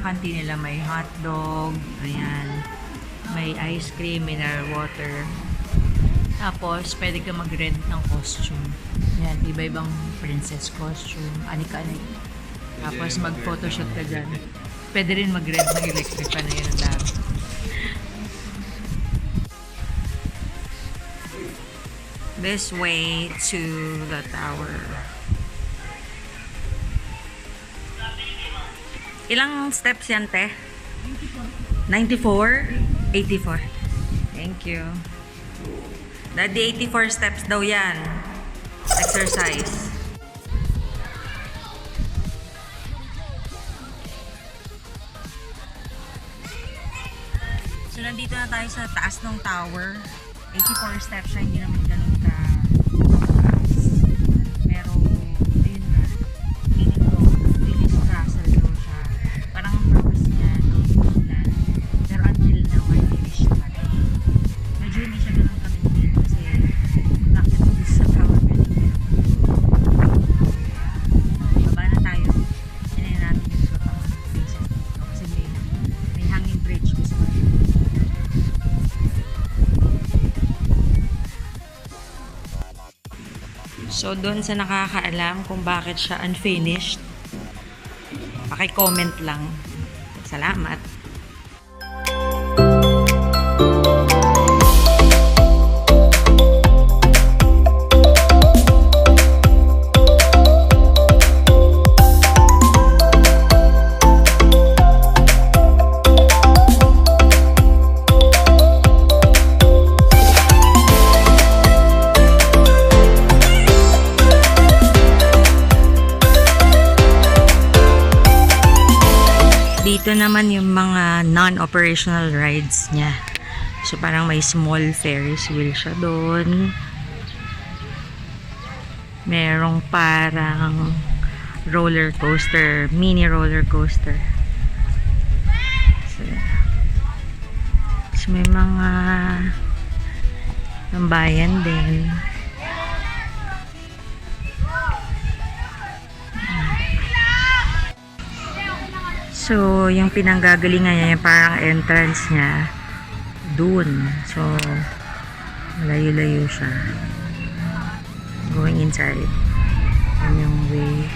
canteen nila may hotdog, ayan, may ice cream, mineral water. Tapos, pwede ka mag-rent ng costume. Ayan, iba-ibang princess costume, anik-anik. Tapos, mag-photoshoot ka dyan. Pwede rin mag-rent ng electric fan na yun ang dami. This way to the tower. Ilang steps yan, te? 94? 84. Thank you. Daddy, 84 steps daw yan. Exercise. So, nandito na tayo sa taas ng tower. 84 steps siya, hindi naman ganun ka taas. Pero, ayun na. Feeling ko castle daw siya. Parang ang purpose niya, Disneyland. Pero until now, I finish pa rin. Medyo hindi siya ganun kamingin kasi nakit dito sa tower building. Baba na tayo. Sinayin natin yung iba pang places dito. Kasi may hanging bridge gusto ko. So, doon sa nakakaalam kung bakit siya unfinished, paki-comment lang. Salamat! Dito naman yung mga non-operational rides niya. So, parang may small Ferris wheel siya doon. Merong parang roller coaster, mini roller coaster. So may mga tambayan din. So, yung pinanggagalingan niya, yung parang entrance niya, dun. So, malayo-layo siya. Going inside. Yan yung way.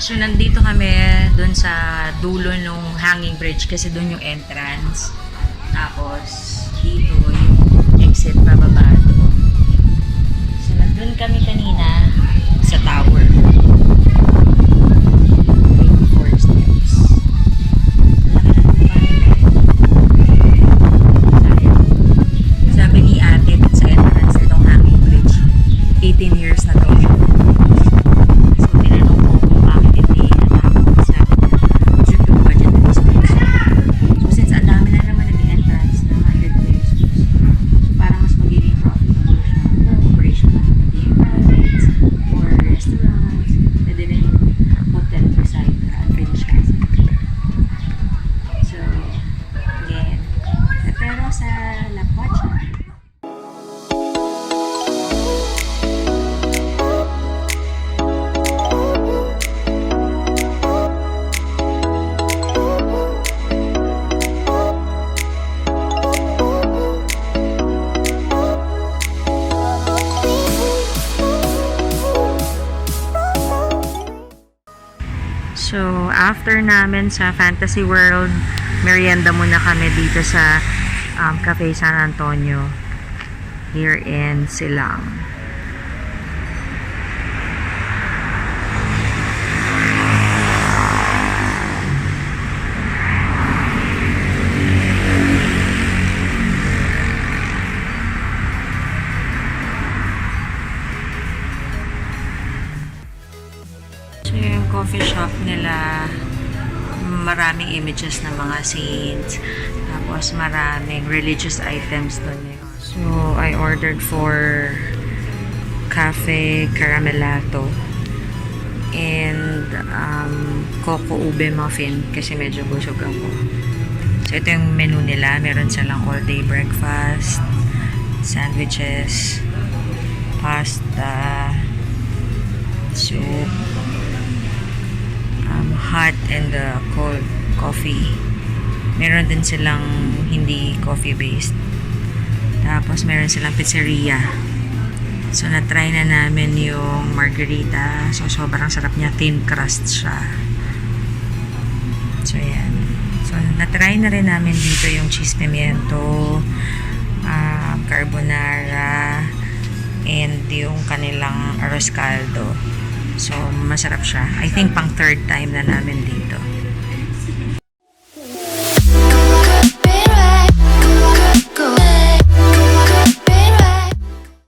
So, nandito kami dun sa dulo ng hanging bridge kasi dun yung entrance. Tapos, dito after namin sa Fantasy World, merienda muna kami dito sa Cafe San Antonio here in Silang. So yung coffee shop nila, maraming images ng mga saints, tapos maraming religious items doon eh. So I ordered for cafe caramelato and coco ube muffin kasi medyo busog ako. So ito yung menu nila, meron silang all day breakfast, sandwiches, pasta, soup, hot and cold coffee. Meron din silang hindi coffee based. Tapos meron silang pizzeria. So na-try na namin yung margarita. So sobrang sarap niya, thin crust siya. So yan. So na-try na rin namin dito yung cheese pimiento, carbonara, and yung kanilang arroz caldo. So, masarap siya. I think pang third time na namin dito.